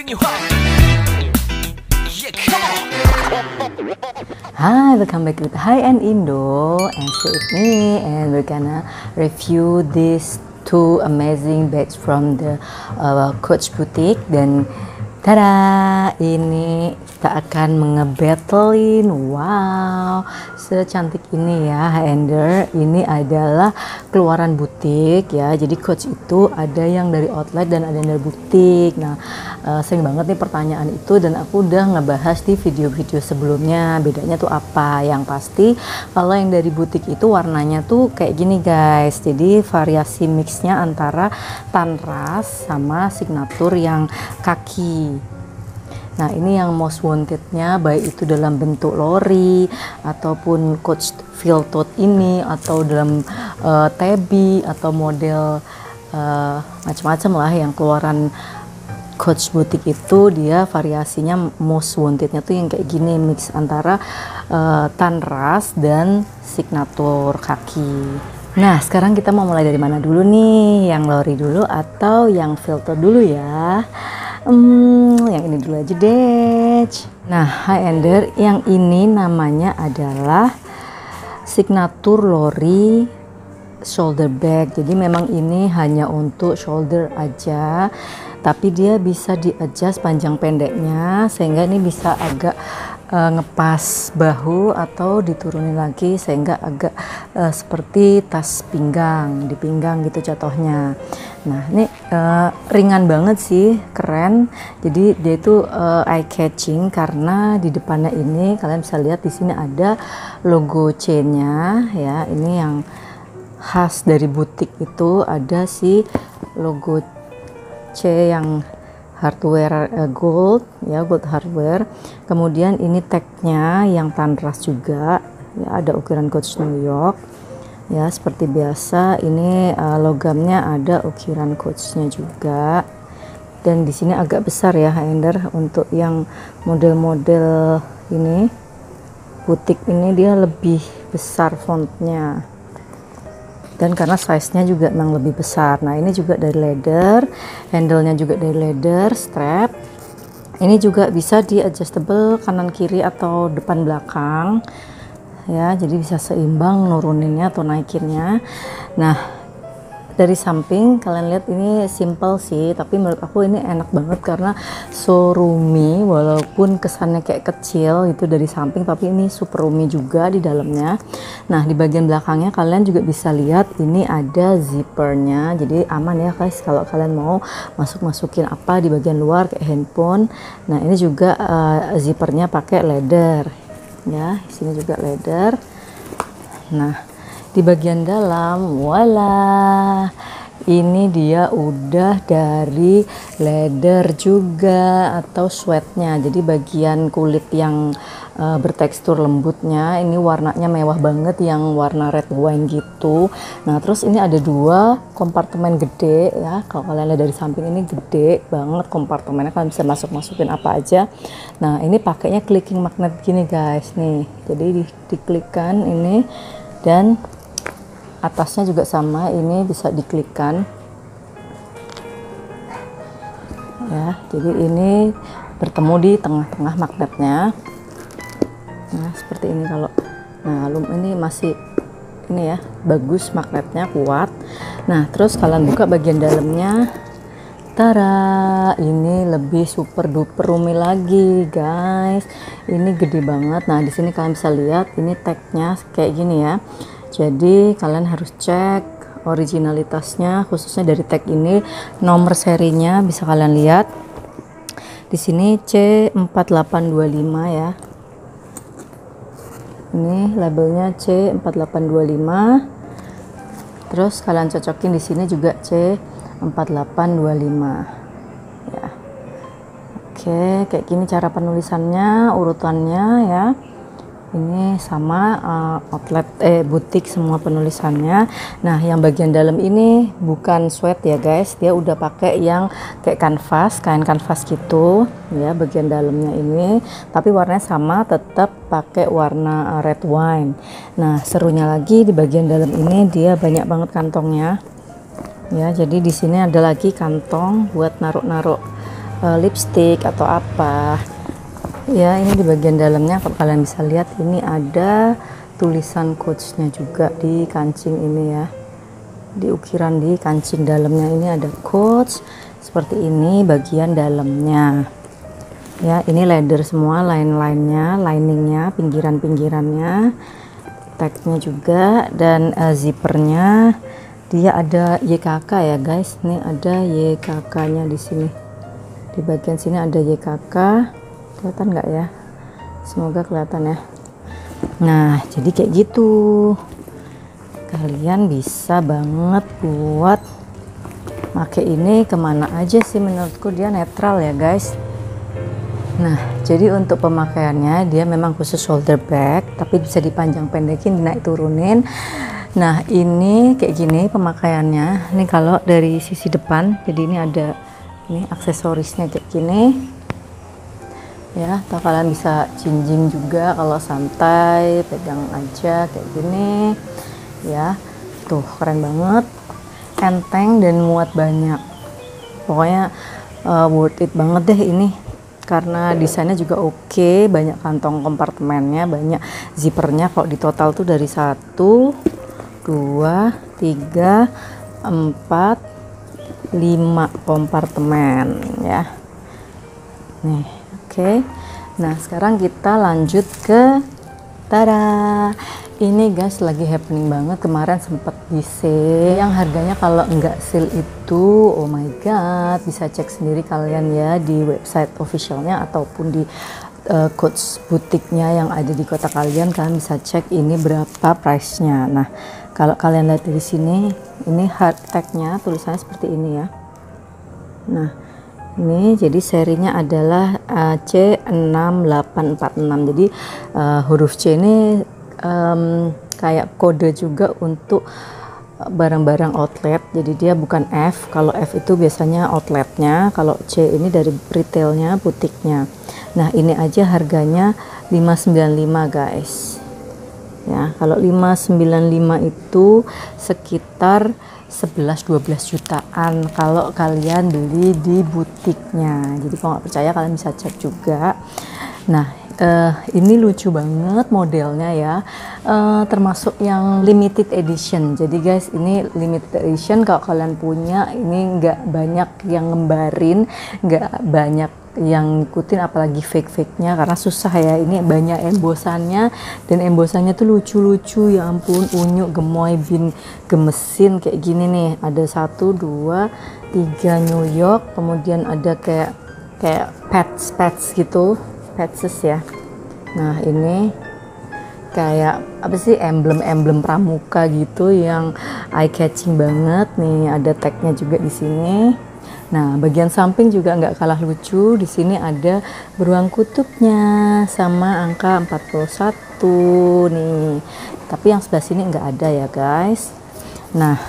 bring you home. Yeah, come on. Hi, welcome back with Hi and Indo, and so it's me, and we're gonna review these two amazing bags from the Coach Boutique. Dan tada, ini kita akan mengebattlein, wow, secantik ini ya, Hi-Ender. Ini adalah keluaran butik ya, jadi Coach itu ada yang dari outlet dan ada yang dari butik. Nah, sering banget nih pertanyaan itu, dan aku udah ngebahas di video-video sebelumnya bedanya tuh apa. Yang pasti kalau yang dari butik itu warnanya tuh kayak gini guys, jadi variasi mixnya antara tanras sama signature yang kaki. Nah, ini yang most wantednya, baik itu dalam bentuk lori ataupun Coach Field Tote ini, atau dalam tabby atau model macam-macam lah yang keluaran Coach Boutique itu. Dia variasinya most wantednya tuh yang kayak gini, mix antara tanras dan signature kaki. Nah, sekarang kita mau mulai dari mana dulu nih? Yang lori dulu atau yang filter dulu ya? Yang ini dulu aja deh. Nah, Hi-Ender, yang ini namanya adalah signature lori shoulder bag. Jadi memang ini hanya untuk shoulder aja, tapi dia bisa di-adjust panjang pendeknya sehingga ini bisa agak ngepas bahu atau diturunin lagi sehingga agak seperti tas pinggang, di pinggang gitu contohnya. Nah, ini ringan banget sih, keren. Jadi dia itu eye catching karena di depannya ini kalian bisa lihat di sini ada logo C-nya ya. Ini yang khas dari butik itu, ada si logo C yang hardware gold ya, gold hardware. Kemudian ini tagnya yang tanras juga ya, ada ukiran Coach New York ya, seperti biasa. Ini logamnya ada ukiran Coachnya juga, dan di sini agak besar ya, Hi-Ender. Untuk yang model-model ini butik ini dia lebih besar fontnya, dan karena size-nya juga memang lebih besar. Nah, ini juga dari leather, handle-nya juga dari leather, strap. Ini juga bisa di adjustable kanan kiri atau depan belakang ya, jadi bisa seimbang nuruninnya atau naikinnya. Nah, dari samping kalian lihat ini simple sih, tapi menurut aku ini enak banget karena so roomy, walaupun kesannya kayak kecil itu dari samping, tapi ini super roomy juga di dalamnya. Nah, di bagian belakangnya kalian juga bisa lihat ini ada zippernya, jadi aman ya guys kalau kalian mau masukin apa di bagian luar kayak handphone. Nah, ini juga zippernya pakai leather ya, di sini juga leather. Nah, di bagian dalam, voila, ini dia udah dari leather juga atau sweatnya. Jadi bagian kulit yang bertekstur lembutnya ini warnanya mewah banget, yang warna red wine gitu. Nah, terus ini ada dua kompartemen gede ya, kalau kalian lihat dari samping ini gede banget kompartemennya, kalian bisa masukin apa aja. Nah, ini pakainya clicking magnet gini guys nih, jadi diklikkan ini, dan atasnya juga sama, ini bisa diklikkan ya, jadi ini bertemu di tengah-tengah magnetnya. Nah, seperti ini. Kalau ini masih ini ya, bagus magnetnya, kuat. Nah, terus kalian buka bagian dalamnya, tara, ini lebih super duper roomy lagi guys, ini gede banget. Nah, di sini kalian bisa lihat ini tagnya kayak gini ya, jadi kalian harus cek originalitasnya, khususnya dari tag ini. Nomor serinya bisa kalian lihat di sini, C4825 ya. Ini labelnya C4825. Terus kalian cocokin di sini juga C4825 ya. Oke, kayak gini cara penulisannya, urutannya ya. Ini sama outlet butik semua penulisannya. Nah, yang bagian dalam ini bukan sweat ya guys, dia udah pakai yang kayak kanvas, kain kanvas gitu ya bagian dalamnya ini, tapi warnanya sama, tetap pakai warna red wine. Nah, serunya lagi di bagian dalam ini dia banyak banget kantongnya ya, jadi di sini ada lagi kantong buat naruh-naruh lipstick atau apa ya. Ini di bagian dalamnya kalau kalian bisa lihat ini ada tulisan Coach-nya juga di kancing ini ya, di ukiran di kancing dalamnya ini ada Coach seperti ini bagian dalamnya ya. Ini leather semua, line-linenya, liningnya, pinggiran-pinggirannya, tagnya juga, dan zippernya dia ada YKK ya guys. Ini ada YKK-nya di sini, di bagian sini ada YKK, kelihatan nggak ya? Semoga kelihatan ya. Nah jadi kayak gitu, kalian bisa banget buat pakai ini kemana aja sih, menurutku dia netral ya guys. Nah jadi untuk pemakaiannya dia memang khusus shoulder bag, tapi bisa dipanjang pendekin, dinaik turunin. Nah ini kayak gini pemakaiannya. Ini kalau dari sisi depan, jadi ini ada ini aksesorisnya kayak gini ya, atau kalian bisa jinjing juga kalau santai, pegang aja kayak gini ya. Tuh keren banget, enteng dan muat banyak, pokoknya worth it banget deh ini, karena desainnya juga oke, banyak kantong kompartemennya, banyak zippernya. Kalau di total tuh dari 1, 2, 3, 4, 5 kompartemen ya. Nih oke. Nah sekarang kita lanjut ke tada, ini guys lagi happening banget. Kemarin sempet di sale yang harganya kalau enggak sale itu oh my god, bisa cek sendiri kalian ya di website officialnya ataupun di Coach butiknya yang ada di kota kalian. Kalian bisa cek ini berapa price nya. Nah kalau kalian lihat dari sini, ini hard tag-nya tulisannya seperti ini ya. Nah ini jadi serinya adalah C6846. Jadi huruf C ini kayak kode juga untuk barang-barang outlet. Jadi dia bukan F. Kalau F itu biasanya outletnya, kalau C ini dari retailnya, butiknya. Nah ini aja harganya 595 guys ya. Kalau 595 itu sekitar 11-12 jutaan kalau kalian beli di butiknya. Jadi kalau nggak percaya kalian bisa cek juga. Nah ini lucu banget modelnya ya, termasuk yang limited edition. Jadi guys ini limited edition, kalau kalian punya ini nggak banyak yang ngembarin, nggak banyak yang ngikutin, apalagi fake-fake-nya, karena susah ya. Ini banyak embosannya, dan embosannya tuh lucu-lucu ya ampun, unyu, gemoy, bin, gemesin kayak gini nih. Ada 1, 2, 3 New York, kemudian ada kayak pets gitu, petses ya. Nah ini kayak apa sih, emblem-emblem pramuka gitu yang eye catching banget nih. Ada tagnya juga di sini. Nah bagian samping juga nggak kalah lucu. Di sini ada beruang kutubnya sama angka 41 nih. Tapi yang sebelah sini nggak ada ya guys. Nah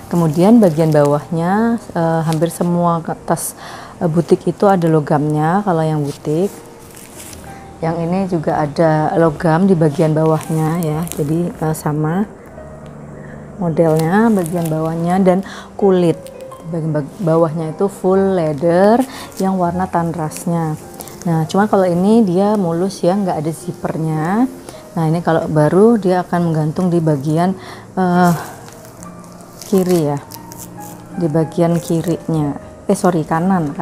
kemudian bagian bawahnya hampir semua tas butik itu ada logamnya. Kalau yang butik, yang ini juga ada logam di bagian bawahnya ya. Jadi sama modelnya bagian bawahnya, dan kulit bagian bawahnya itu full leather yang warna tanrasnya. Nah cuma kalau ini dia mulus ya, nggak ada zippernya. Nah ini kalau baru dia akan menggantung di bagian kiri ya, di bagian kirinya, sorry kanan,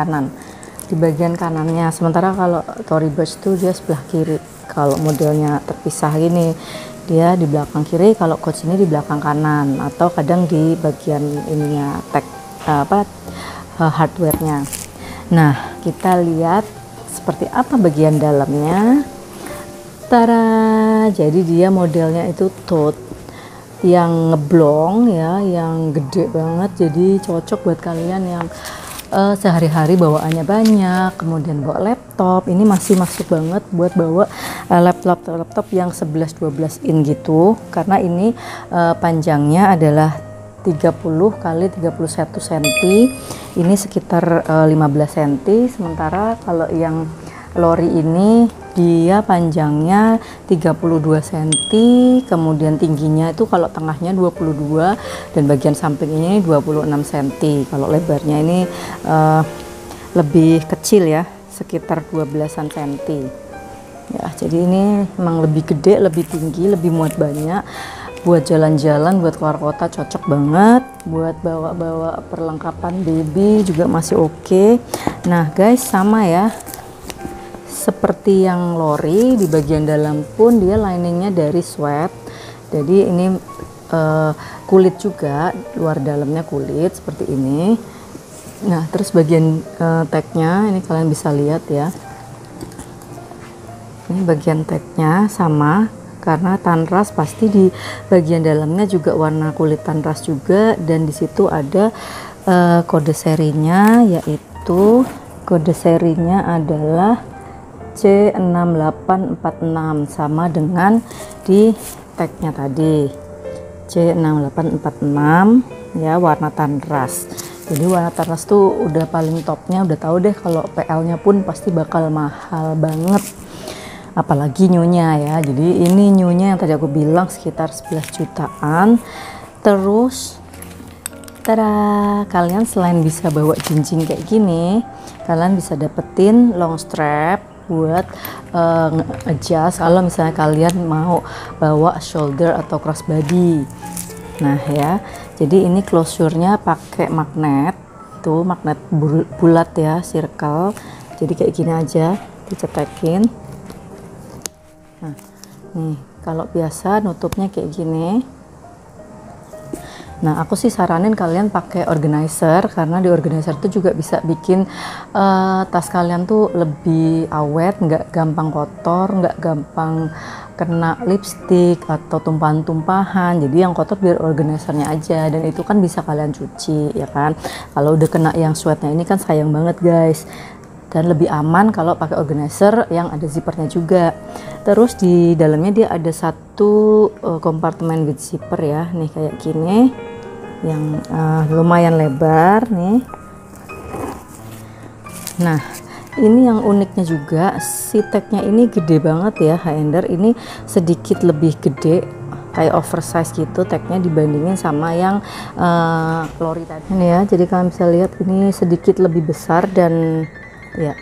di bagian kanannya. Sementara kalau Tory Burch itu dia sebelah kiri. Kalau modelnya terpisah gini, dia di belakang kiri. Kalau Coach ini di belakang kanan, atau kadang di bagian ininya tag hardware-nya. Nah kita lihat seperti apa bagian dalamnya. Tara, jadi dia modelnya itu tote yang ngeblong ya, yang gede banget. Jadi cocok buat kalian yang sehari-hari bawaannya banyak, kemudian bawa laptop. Ini masih masuk banget buat bawa laptop yang 11-12 in gitu, karena ini panjangnya adalah 30 kali 31 cm, ini sekitar 15 cm. Sementara kalau yang lori ini dia panjangnya 32 cm, kemudian tingginya itu kalau tengahnya 22 dan bagian samping ini 26 cm. Kalau lebarnya ini lebih kecil ya, sekitar 12-an cm ya. Jadi ini emang lebih gede, lebih tinggi, lebih muat banyak. Buat jalan-jalan, buat keluar kota cocok banget. Buat bawa-bawa perlengkapan baby juga masih oke. Nah guys, sama ya seperti yang Lori, di bagian dalam pun dia liningnya dari sweat. Jadi ini kulit juga, luar dalamnya kulit seperti ini. Nah terus bagian tagnya ini kalian bisa lihat ya, ini bagian tagnya sama, karena tanras pasti di bagian dalamnya juga warna kulit tanras juga. Dan di situ ada kode serinya, yaitu kode serinya adalah C6846, sama dengan di tagnya tadi, C6846 ya, warna tanras. Jadi warna tanras tuh udah paling topnya, udah tahu deh kalau PL nya pun pasti bakal mahal banget, apalagi newnya ya. Jadi ini newnya yang tadi aku bilang sekitar 11 jutaan. Terus tada, kalian selain bisa bawa jinjing kayak gini, kalian bisa dapetin long strap buat adjust kalau misalnya kalian mau bawa shoulder atau crossbody. Nah ya, jadi ini closure-nya pakai magnet, tuh magnet bulat ya, circle. Jadi kayak gini aja, dicetekin. Nah nih, kalau biasa nutupnya kayak gini. Nah aku sih saranin kalian pakai organizer, karena di organizer itu juga bisa bikin tas kalian tuh lebih awet, nggak gampang kotor, nggak gampang kena lipstick atau tumpahan-tumpahan. Jadi yang kotor biar organizernya aja, dan itu kan bisa kalian cuci ya kan. Kalau udah kena yang sweatnya ini kan sayang banget guys. Dan lebih aman kalau pakai organizer yang ada zippernya juga. Terus di dalamnya dia ada satu kompartemen with zipper ya, nih kayak gini, yang lumayan lebar nih. Nah ini yang uniknya juga, si tagnya ini gede banget ya, H-Ender ini sedikit lebih gede, kayak oversize gitu tagnya dibandingin sama yang Lori tadi. Ini ya, jadi kalian bisa lihat ini sedikit lebih besar dan ya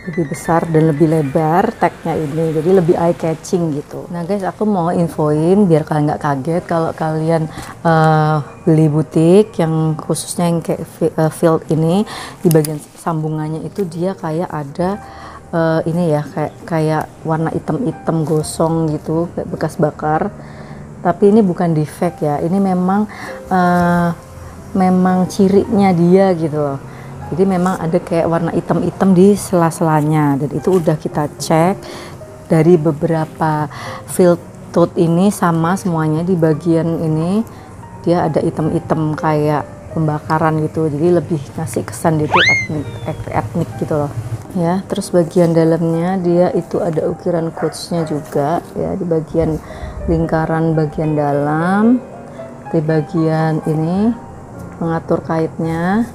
lebih besar dan lebih lebar tagnya ini, jadi lebih eye catching gitu. Nah guys, aku mau infoin biar kalian nggak kaget kalau kalian beli butik yang khususnya yang kayak field ini, di bagian sambungannya itu dia kayak ada ini ya, kayak warna hitam-hitam gosong gitu, kayak bekas bakar. Tapi ini bukan defect ya, ini memang memang cirinya dia gitu loh. Jadi memang ada kayak warna hitam-hitam di sela-selanya, dan itu udah kita cek dari beberapa field tooth ini sama semuanya. Di bagian ini dia ada hitam-hitam kayak pembakaran gitu, jadi lebih ngasih kesan itu etnik gitu loh ya. Terus bagian dalamnya dia itu ada ukiran quotes-nya juga ya, di bagian lingkaran bagian dalam, di bagian ini pengatur kaitnya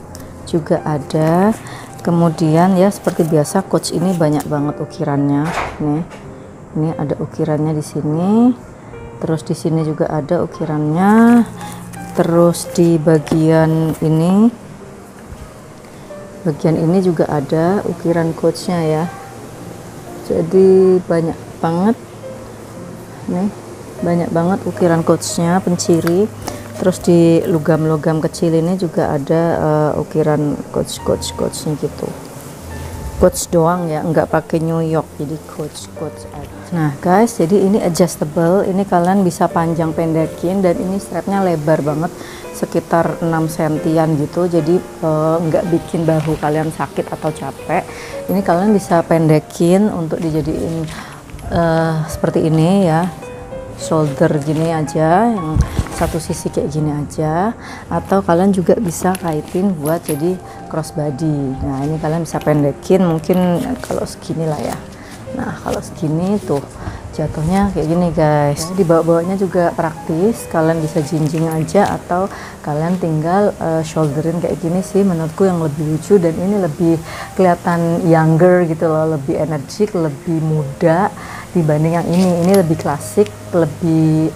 juga ada. Kemudian ya seperti biasa coach ini banyak banget ukirannya nih. Ini ada ukirannya di sini. Terus di sini juga ada ukirannya. Terus di bagian ini juga ada ukiran coachnya ya. Jadi banyak banget nih, banyak banget ukiran coachnya, penciri. Terus di logam-logam kecil ini juga ada ukiran coach-nya gitu. Coach doang ya, nggak pakai New York, jadi coach aja. Nah guys, jadi ini adjustable, ini kalian bisa panjang pendekin, dan ini strapnya lebar banget, sekitar 6 sentian gitu. Jadi nggak bikin bahu kalian sakit atau capek. Ini kalian bisa pendekin untuk dijadiin seperti ini ya, shoulder gini aja, yang satu sisi kayak gini aja, atau kalian juga bisa kaitin buat jadi crossbody. Nah ini kalian bisa pendekin mungkin kalau segini lah ya. Nah kalau segini tuh jatuhnya kayak gini guys. Dibawa-bawanya juga praktis, kalian bisa jinjing aja atau kalian tinggal shoulderin kayak gini sih menurutku yang lebih lucu, dan ini lebih kelihatan younger gitu loh, lebih energik, lebih muda dibanding yang ini. Ini lebih klasik, lebih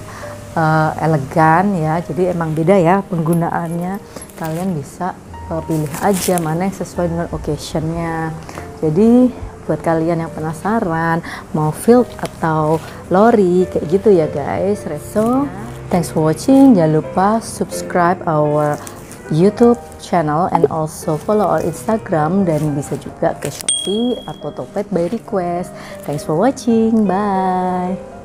elegan ya. Jadi emang beda ya penggunaannya. Kalian bisa pilih aja mana yang sesuai dengan occasionnya. Jadi buat kalian yang penasaran mau field atau lori kayak gitu ya guys. So thanks for watching. Jangan lupa subscribe our YouTube channel and also follow our Instagram, dan bisa juga ke Shopee atau Tokped by request. Thanks for watching. Bye.